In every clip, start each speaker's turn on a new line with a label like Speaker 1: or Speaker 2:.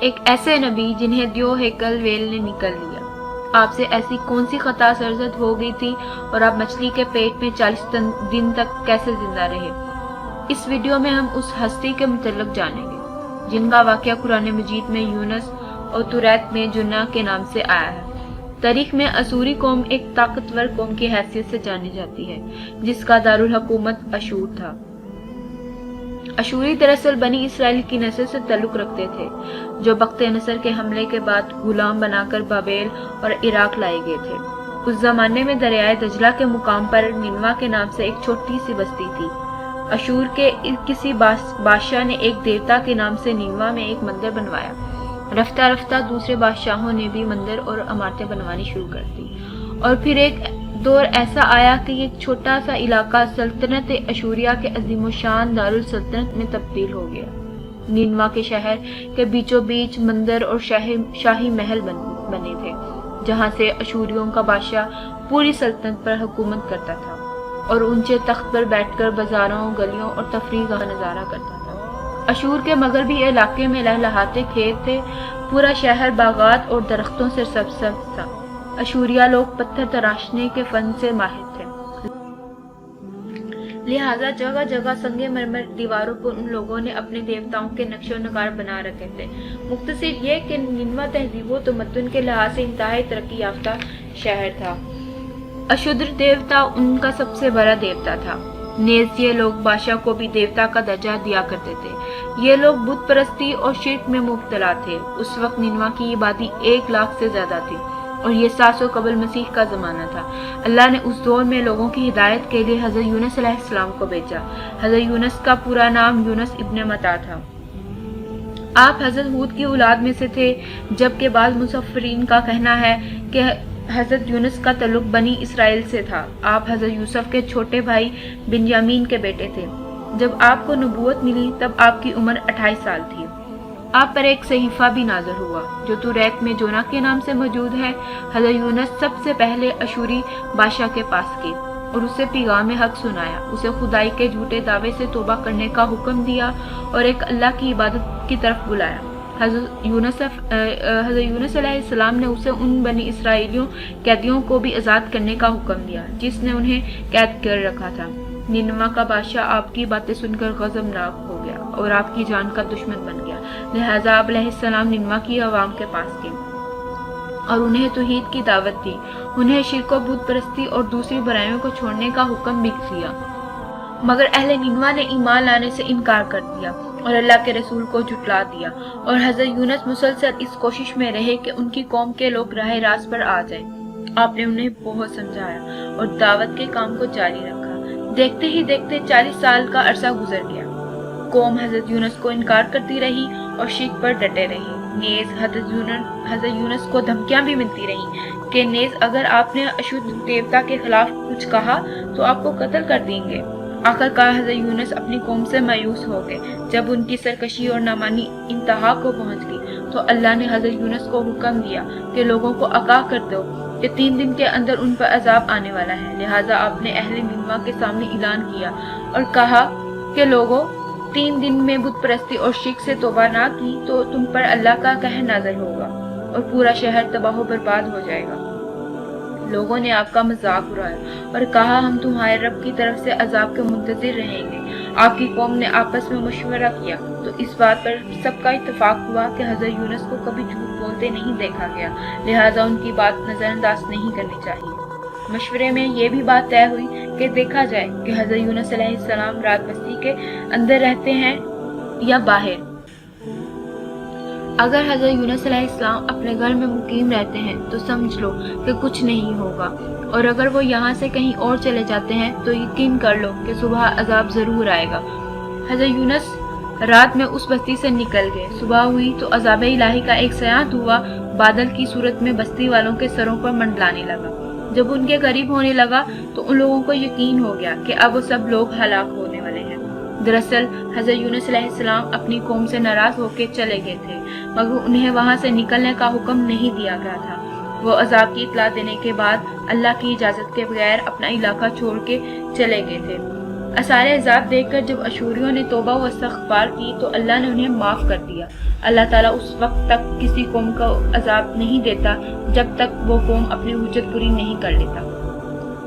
Speaker 1: ایک ایسے نبی جنہیں دیو ہیکل ویل نے نکل لیا، آپ سے ایسی کون سی خطا سرزد ہو گئی تھی اور آپ مچھلی کے پیٹ میں 40 دن تک کیسے زندہ رہے؟ اس ویڈیو میں ہم اس ہستی کے متعلق جانیں گے جن کا واقعہ قرآن مجید میں یونس اور توریت میں جنہ کے نام سے آیا ہے۔ تاریخ میں اشوری قوم ایک طاقتور قوم کی حیثیت سے جانی جاتی ہے جس کا دارالحکومت اشور تھا۔ اشوری دراصل بنی اسرائیل کی نسل سے تعلق رکھتے تھے جو بخت نصر کے حملے کے بعد غلام بنا کر بابل اور عراق لائے گئے تھے۔ اس زمانے میں دریائے دجلہ کے مقام پر نینوا کے نام سے ایک چھوٹی سی بستی تھی۔ اشور کے کسی بادشاہ نے ایک دیوتا کے نام سے نینوا میں ایک مندر بنوایا۔ رفتہ رفتہ دوسرے بادشاہوں نے بھی مندر اور عمارتیں بنوانی شروع کر دی، اور پھر ایک دور ایسا آیا کہ یہ چھوٹا سا علاقہ سلطنت اشوریہ کے عظیم و شان دارالسلطنت میں تبدیل ہو گیا۔ نینوا کے شہر کے بیچوں بیچ مندر اور شاہی محل بنے تھے جہاں سے اشوریوں کا بادشاہ پوری سلطنت پر حکومت کرتا تھا اور اونچے تخت پر بیٹھ کر بازاروں، گلیوں اور تفریح کا نظارہ کرتا تھا۔ اشور کے مغربی علاقے میں لہلہاتے کھیت تھے، پورا شہر باغات اور درختوں سے سبز تھا۔ اشوریہ لوگ پتھر تراشنے کے فن سے ماہر تھے، لہٰذا جگہ جگہ سنگ مرمر دیواروں پر ان لوگوں نے اپنے دیوتاؤں کے نقش و نگار بنا رکھے تھے۔ مختصر یہ کہ نینوا تہذیب و تمدن کے لحاظ سے انتہائی ترقی یافتہ شہر تھا۔ اشودر دیوتا ان کا سب سے بڑا دیوتا تھا۔ نیز یہ لوگ بادشاہ کو بھی دیوتا کا درجہ دیا کرتے تھے۔ یہ لوگ بت پرستی اور شرک میں مبتلا تھے۔ اس وقت نینوا کی آبادی 1 لاکھ سے زیادہ تھی اور یہ 700 قبل مسیح کا زمانہ تھا۔ اللہ نے اس دور میں لوگوں کی ہدایت کے لیے حضرت یونس علیہ السلام کو بھیجا۔ حضرت یونس کا پورا نام یونس ابن متا تھا۔ آپ حضرت ہود کی اولاد میں سے تھے، جبکہ بعض مفسرین کا کہنا ہے کہ حضرت یونس کا تعلق بنی اسرائیل سے تھا۔ آپ حضرت یوسف کے چھوٹے بھائی بنیامین کے بیٹے تھے۔ جب آپ کو نبوت ملی تب آپ کی عمر 28 سال تھی۔ آپ پر ایک صحیفہ بھی نازل ہوا جو توریت میں جونا کے نام سے موجود ہے۔ حضرت یونس سب سے پہلے اشوری بادشاہ کے پاس گئے اور اسے پیغام حق سنایا، اسے خدائی کے جھوٹے دعوے سے توبہ کرنے کا حکم دیا اور ایک اللہ کی عبادت کی طرف بلایا۔ حضرت یونس علیہ السلام نے اسے ان بنی اسرائیلیوں قیدیوں کو بھی آزاد کرنے کا حکم دیا جس نے انہیں قید کر رکھا تھا۔ نینوا کا بادشاہ آپ کی باتیں سن کر غضبناک ہو گیا اور آپ کی جان کا دشمن بن گیا، لہٰذا آپ علیہ السلام نینوا کی عوام کے پاس گئے اور انہیں توحید کی دعوت دی، انہیں شرک و بت پرستی اور دوسری برائیوں کو چھوڑنے کا حکم بھی دیا، مگر اہل نینوا نے ایمان لانے سے انکار کر دیا اور اللہ کے رسول کو جھٹلا دیا، اور حضرت یونس مسلسل اس کوشش میں رہے کہ ان کی قوم کے لوگ راہ راست پر آ جائیں۔ آپ نے انہیں بہت سمجھایا اور دعوت کے کام کو جاری رکھا۔ دیکھتے ہی دیکھتے 40 سال کا عرصہ گزر گیا۔ قوم حضرت یونس کو انکار کرتی رہی اور شرک پر ڈٹے رہی۔ نیز حضرت یونس کو دھمکیاں بھی ملتی رہیں کہ نیز اگر آپ نے اشود دیوتا کے خلاف کچھ کہا تو آپ کو قتل کر دیں گے۔ آخرکار حضرت یونس اپنی قوم سے مایوس ہو گئے۔ جب ان کی سرکشی اور نامانی انتہا کو پہنچ گئی تو اللہ نے حضرت یونس کو حکم دیا کہ لوگوں کو آگاہ کر دو کہ 3 دن کے اندر ان پر عذاب آنے والا ہے۔ لہٰذا آپ نے اہل نینوا کے سامنے اعلان کیا اور کہا کہ لوگوں، 3 دن میں بت پرستی اور شرک سے توبہ نہ کی تو تم پر اللہ کا قہر نازل ہوگا اور پورا شہر تباہ و برباد ہو جائے گا۔ لوگوں نے آپ کا مذاق اڑایا اور کہا ہم تمہارے رب کی طرف سے عذاب کے منتظر رہیں گے۔ آپ کی قوم نے آپس میں مشورہ کیا تو اس بات پر سب کا اتفاق ہوا کہ حضرت یونس کو کبھی جھوٹ بولتے نہیں دیکھا گیا، لہٰذا ان کی بات نظر انداز نہیں کرنی چاہیے۔ مشورے میں یہ بھی بات طے ہوئی کہ دیکھا جائے کہ حضرت یونس علیہ السلام رات بستی کے اندر رہتے ہیں یا باہر۔ اگر حضرت یونس علیہ السلام اپنے گھر میں مقیم رہتے ہیں تو سمجھ لو کہ کچھ نہیں ہوگا، اور اگر وہ یہاں سے کہیں اور چلے جاتے ہیں تو یقین کر لو کہ صبح عذاب ضرور آئے گا۔ حضرت یونس رات میں اس بستی سے نکل گئے۔ صبح ہوئی تو عذاب الہی کا ایک سیاہ دھواں بادل کی صورت میں بستی والوں کے سروں پر منڈلانے لگا۔ جب ان کے قریب ہونے لگا تو ان لوگوں کو یقین ہو گیا کہ اب وہ سب لوگ ہلاک ہونے والے ہیں۔ دراصل حضرت یونس علیہ السلام اپنی قوم سے ناراض ہو کے چلے گئے تھے، مگر انہیں وہاں سے نکلنے کا حکم نہیں دیا گیا تھا۔ وہ عذاب کی اطلاع دینے کے بعد اللہ کی اجازت کے بغیر اپنا علاقہ چھوڑ کے چلے گئے تھے۔ آثار عذاب دیکھ کر جب اشوریوں نے توبہ و استغفار کی تو اللہ نے انہیں معاف کر دیا۔ اللہ تعالیٰ اس وقت تک کسی قوم کو عذاب نہیں دیتا جب تک وہ قوم اپنی حجت پوری نہیں کر لیتا۔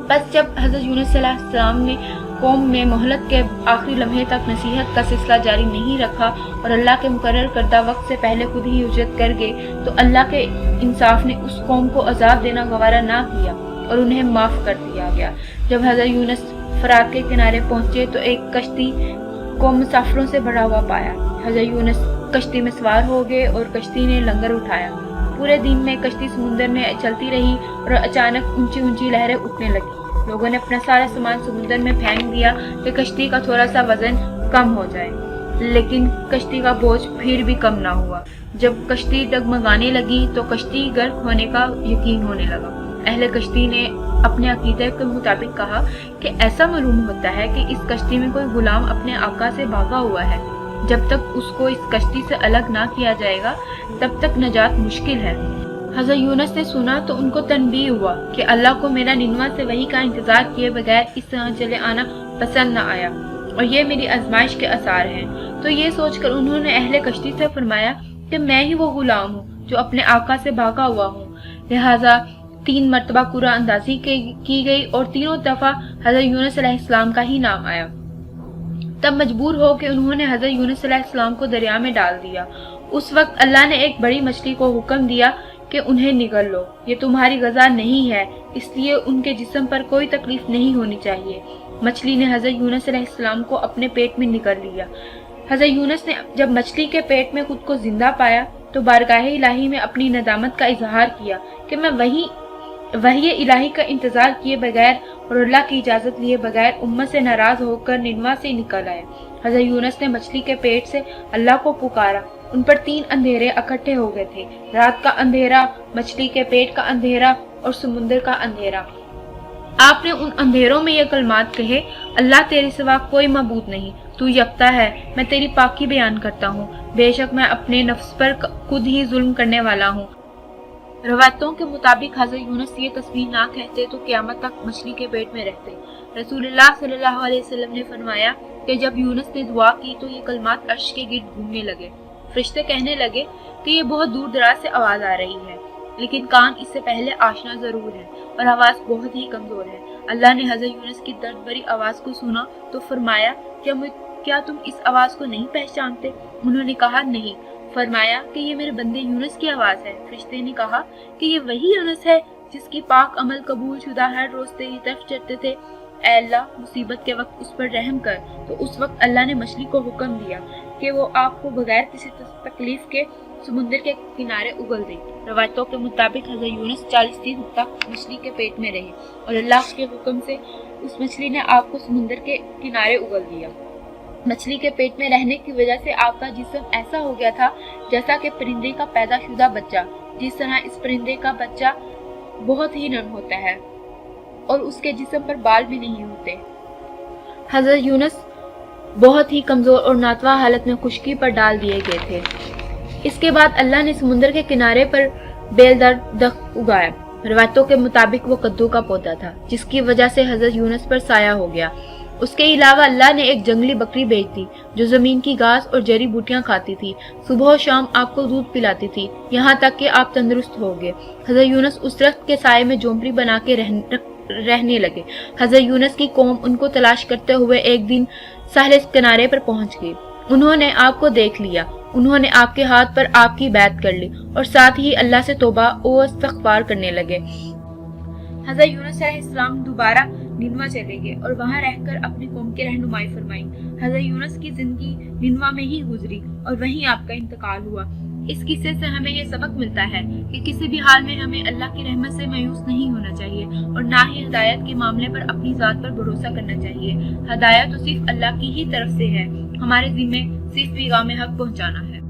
Speaker 1: بس جب حضرت یونس صلی اللہ علیہ وسلم نے قوم میں مہلت کے آخری لمحے تک نصیحت کا سلسلہ جاری نہیں رکھا اور اللہ کے مقرر کردہ وقت سے پہلے خود ہی ہجرت کر گئے تو اللہ کے انصاف نے اس قوم کو عذاب دینا گوارا نہ کیا اور انہیں معاف کر دیا گیا۔ جب حضرت یونس فرات کے کنارے پہنچے تو ایک کشتی کو مسافروں سے بھرا ہوا پایا۔ حضرت یونس کشتی میں سوار ہو گئے اور کشتی نے لنگر اٹھایا۔ پورے دن میں کشتی سمندر میں چلتی رہی اور اچانک اونچی اونچی لہریں اٹھنے لگی۔ لوگوں نے اپنا سارا سامان سمندر میں پھینک دیا کہ کشتی کا تھوڑا سا وزن کم ہو جائے، لیکن کشتی کا بوجھ پھر بھی کم نہ ہوا۔ جب کشتی ڈگمگانے لگی تو کشتی غرق ہونے کا یقین ہونے لگا۔ اہل کشتی نے اپنے عقیدے کے مطابق کہا کہ ایسا معلوم ہوتا ہے کہ اس کشتی میں کوئی غلام اپنے آقا سے بھاگا ہوا ہے۔ جب تک اس کو اس کشتی سے الگ نہ کیا جائے گا تب تک نجات مشکل ہے۔ حضرت یونس نے سنا تو ان کو تنبیہ ہوا کہ اللہ کو میرا ننوہ سے وحی کا انتظار کیے بغیر اس طرح چلے آنا پسند نہ آیا اور یہ میری آزمائش کے آثار ہیں۔ تو یہ سوچ کر انہوں نے اہل کشتی سے فرمایا کہ میں ہی وہ غلام ہوں جو اپنے آقا سے بھاگا ہوا ہوں۔ لہٰذا 3 مرتبہ قرآن اندازی کی گئی اور تینوں دفعہ حضرت یونس علیہ السلام کا ہی نام آیا۔ تب مجبور ہو کہ انہوں نے حضرت یونس علیہ السلام کو دریا میں ڈال دیا۔ اس وقت اللہ نے ایک بڑی مچھلی کو حکم دیا کہ انہیں نگل لو، یہ تمہاری غذا نہیں ہے، اس لیے ان کے جسم پر کوئی تکلیف نہیں ہونی چاہیے۔ مچھلی نے حضرت یونس علیہ السلام کو اپنے پیٹ میں نگل لیا۔ حضرت یونس نے جب مچھلی کے پیٹ میں خود کو زندہ پایا تو بارگاہ الہی میں اپنی ندامت کا اظہار کیا کہ میں وحی الہی کا انتظار کیے بغیر اور اللہ کی اجازت لیے بغیر امت سے ناراض ہو کر ننوا سے نکل آئے۔ حضرت یونس نے مچھلی کے پیٹ سے اللہ کو پکارا۔ ان پر 3 اندھیرے اکٹھے ہو گئے تھے، رات کا اندھیرا، مچھلی کے پیٹ کا اندھیرا اور سمندر کا اندھیرا۔ آپ نے ان اندھیروں میں یہ کلمات کہے، اللہ تیرے سوا کوئی معبود نہیں، تو یکتا ہے، میں تیری پاکی بیان کرتا ہوں، بے شک میں اپنے نفس پر خود ہی ظلم کرنے والا ہوں۔ روایتوں کے مطابق حضرت یونس یہ تصویر نہ کہتے تو قیامت تک مچھلی کے پیٹ میں رہتے۔ رسول اللہ صلی اللہ علیہ وسلم نے فرمایا کہ جب یونس نے دعا کی تو یہ کلمات عرش کے گرد گھومنے لگے۔ فرشتے کہنے لگے کہ یہ بہت دور دراز سے آواز آ رہی ہے، لیکن کان اس سے پہلے آشنا ضرور ہے اور آواز بہت ہی کمزور ہے۔ اللہ نے حضرت یونس کی درد بھری آواز کو سنا تو فرمایا کیا تم اس آواز کو نہیں پہچانتے؟ انہوں نے کہا نہیں۔ فرمایا کہ یہ میرے بندے یونس کی آواز ہے۔ فرشتے نے کہا کہ یہ وہی یونس ہے جس کی پاک عمل قبول شدہ ہر روز تیری طرف چڑھتے تھے، اے اللہ مصیبت کے وقت اس پر رحم کر۔ تو اس وقت اللہ نے مچھلی کو حکم دیا کہ وہ آپ کو بغیر کسی تکلیف کے سمندر کے کنارے اگل دے۔ روایتوں کے مطابق حضرت یونس 40 دن تک مچھلی کے پیٹ میں رہے اور اللہ کے حکم سے اس مچھلی نے آپ کو سمندر کے کنارے اگل دیا۔ مچھلی کے پیٹ میں رہنے کی وجہ سے آپ کا جسم ایسا ہو گیا تھا جیسا کہ پرندے کا پیدا شدہ بچہ، جس طرح اس پرندے کا بچہ بہت ہی نرم ہوتا ہے اور اس کے جسم پر بال بھی نہیں ہوتے۔ حضرت یونس بہت ہی کمزور اور ناتواں حالت میں خشکی پر ڈال دیے گئے تھے۔ اس کے بعد اللہ نے سمندر کے کنارے پر بیلدار درخت اگایا۔ روایتوں کے مطابق وہ کدو کا پودا تھا جس کی وجہ سے حضرت یونس پر سایہ ہو گیا۔ اس کے علاوہ اللہ نے ایک جنگلی بکری بھیج دی جو زمین کی گھاس اور جڑی بوٹیاں کھاتی تھی، صبح و شام آپ کو دودھ پلاتی تھی یہاں تک کہ آپ تندرست ہو گئے۔ حضرت یونس اس درخت کے سائے میں جھونپڑی بنا کے رہنے لگے۔ حضرت یونس کی قوم ان کو تلاش کرتے ہوئے ایک دن ساحل کنارے پر پہنچ گئی۔ انہوں نے آپ کو دیکھ لیا، انہوں نے آپ کے ہاتھ پر آپ کی بیعت کر لی اور ساتھ ہی اللہ سے توبہ و استغفار کرنے لگے۔ حضرت یونس علیہ السلام دوبارہ ننوا چلے گئے اور وہاں رہ کر اپنی قوم کی رہنمائی فرمائی۔ حضرت یونس کی زندگی ننوا میں ہی گزری اور وہیں آپ کا انتقال ہوا۔ اس قصے سے ہمیں یہ سبق ملتا ہے کہ کسی بھی حال میں ہمیں اللہ کی رحمت سے مایوس نہیں ہونا چاہیے اور نہ ہی ہدایت کے معاملے پر اپنی ذات پر بھروسہ کرنا چاہیے۔ ہدایت تو صرف اللہ کی ہی طرف سے ہے، ہمارے ذمے صرف پیغام حق پہنچانا ہے۔